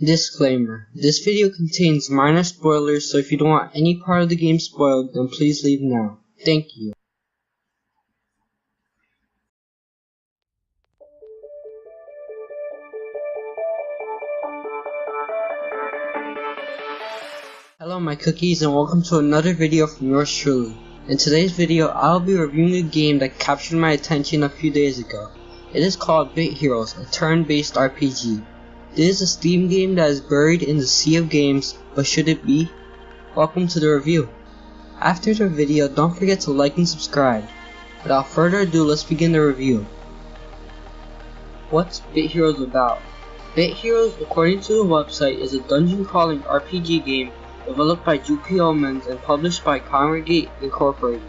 Disclaimer: this video contains minor spoilers, so if you don't want any part of the game spoiled, then please leave now. Thank you. Hello my cookies, and welcome to another video from yours truly. In today's video, I'll be reviewing a game that captured my attention a few days ago. It is called Bit Heroes, a turn-based RPG. This is a Steam game that is buried in the sea of games, but should it be? Welcome to the review. After the video, don't forget to like and subscribe. Without further ado, let's begin the review. What's Bit Heroes about? Bit Heroes, according to the website, is a dungeon crawling RPG game developed by Juki Omens and published by Congregate Incorporated.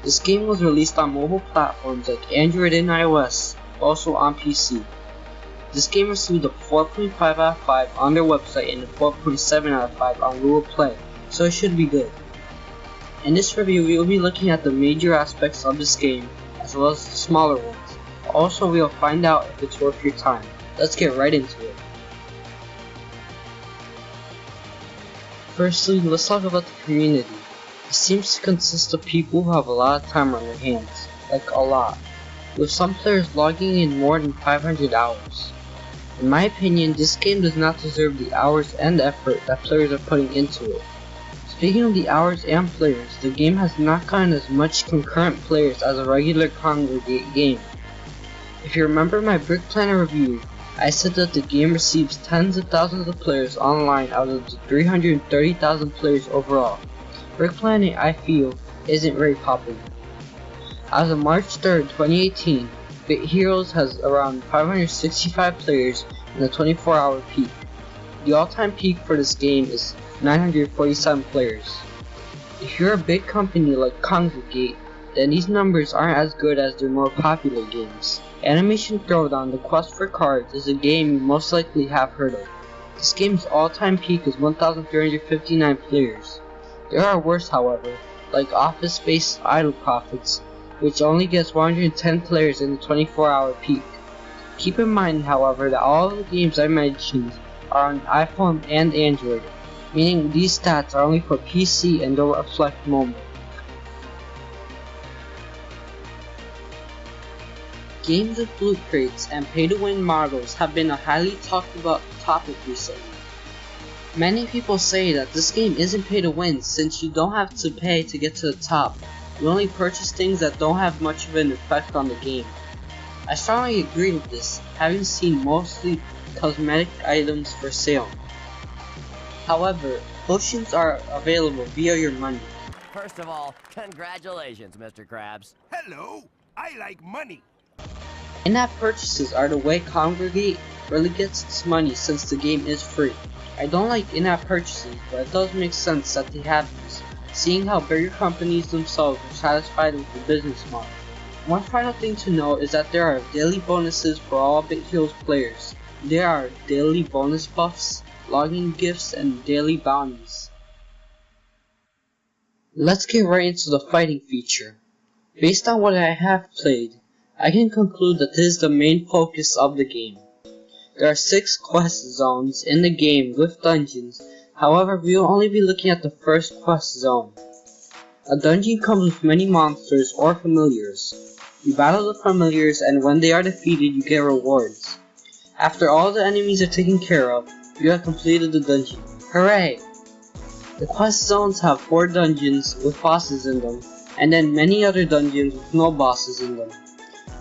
This game was released on mobile platforms like Android and iOS, also on PC. This game received a 4.5 out of 5 on their website and a 4.7 out of 5 on Google Play, so it should be good. In this review, we will be looking at the major aspects of this game, as well as the smaller ones. Also, we will find out if it's worth your time. Let's get right into it. Firstly, let's talk about the community. It seems to consist of people who have a lot of time on their hands, like a lot, with some players logging in more than 500 hours. In my opinion, this game does not deserve the hours and effort that players are putting into it. Speaking of the hours and players, the game has not gotten as much concurrent players as a regular Congregate game. If you remember my Brick Planner review, I said that the game receives tens of thousands of players online out of the 330,000 players overall. Brick Planner, I feel, isn't very popular. As of March 3rd, 2018, Bit Heroes has around 565 players in a 24-hour peak. The all-time peak for this game is 947 players. If you're a big company like Congregate, then these numbers aren't as good as their more popular games. Animation Throwdown: The Quest for Cards is a game you most likely have heard of. This game's all-time peak is 1,359 players. There are worse, however, like Office Space Idle Profits, which only gets 110 players in the 24-hour peak. Keep in mind, however, that all of the games I mentioned are on iPhone and Android, meaning these stats are only for PC and don't reflect mobile. Games with loot crates and pay-to-win models have been a highly talked about topic recently. Many people say that this game isn't pay-to-win since you don't have to pay to get to the top. You only purchase things that don't have much of an effect on the game. I strongly agree with this, having seen mostly cosmetic items for sale. However, potions are available via your money. First of all, congratulations, Mr. Krabs. Hello, I like money. In-app purchases are the way Congregate really gets its money since the game is free. I don't like in-app purchases, but it does make sense that they have these, seeing how bigger companies themselves are satisfied with the business model. One final thing to note is that there are daily bonuses for all Bit Heroes players. There are daily bonus buffs, login gifts, and daily bounties. Let's get right into the fighting feature. Based on what I have played, I can conclude that this is the main focus of the game. There are 6 quest zones in the game with dungeons. However, we will only be looking at the first quest zone. A dungeon comes with many monsters or familiars. You battle the familiars, and when they are defeated, you get rewards. After all the enemies are taken care of, you have completed the dungeon. Hooray! The quest zones have 4 dungeons with bosses in them, and then many other dungeons with no bosses in them.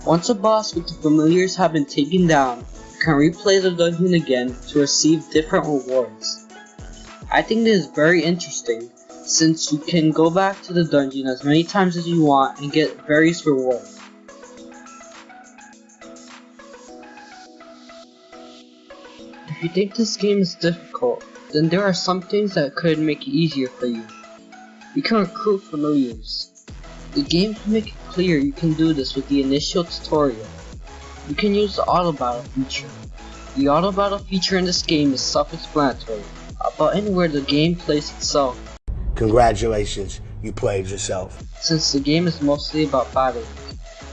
Once a boss with the familiars have been taken down, you can replay the dungeon again to receive different rewards. I think this is very interesting, since you can go back to the dungeon as many times as you want and get various rewards. If you think this game is difficult, then there are some things that could make it easier for you. You can recruit familiars. The game can make it clear you can do this with the initial tutorial. You can use the auto battle feature. The auto battle feature in this game is self-explanatory, a button where the game plays itself. Congratulations, you played yourself. Since the game is mostly about battling.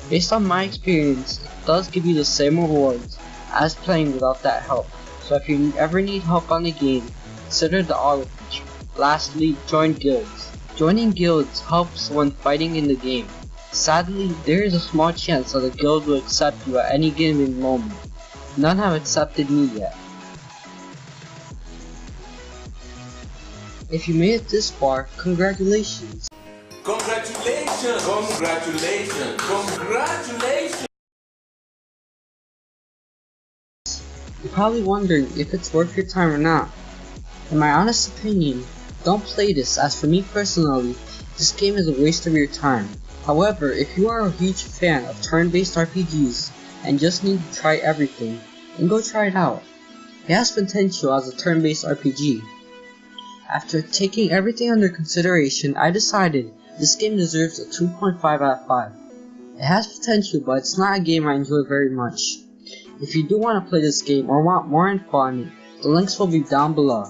Based on my experience, it does give you the same rewards as playing without that help, so if you ever need help on the game, consider the olive feature. Lastly, join guilds. Joining guilds helps when fighting in the game. Sadly, there is a small chance that a guild will accept you at any given moment. None have accepted me yet. If you made it this far, congratulations! Congratulations! Congratulations! Congratulations! You're probably wondering if it's worth your time or not. In my honest opinion, don't play this, as for me personally, this game is a waste of your time. However, if you are a huge fan of turn-based RPGs and just need to try everything, then go try it out. It has potential as a turn-based RPG. After taking everything under consideration, I decided this game deserves a 2.5 out of 5. It has potential, but it's not a game I enjoy very much. If you do want to play this game or want more info on it, the links will be down below.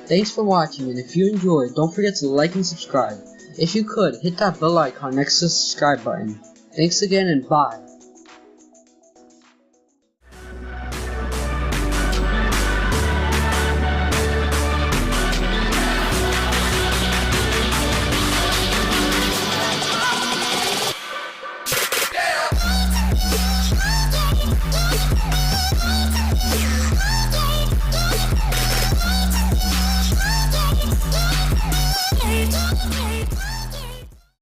Thanks for watching, and if you enjoyed, don't forget to like and subscribe. If you could, hit that bell icon next to the subscribe button. Thanks again, and bye.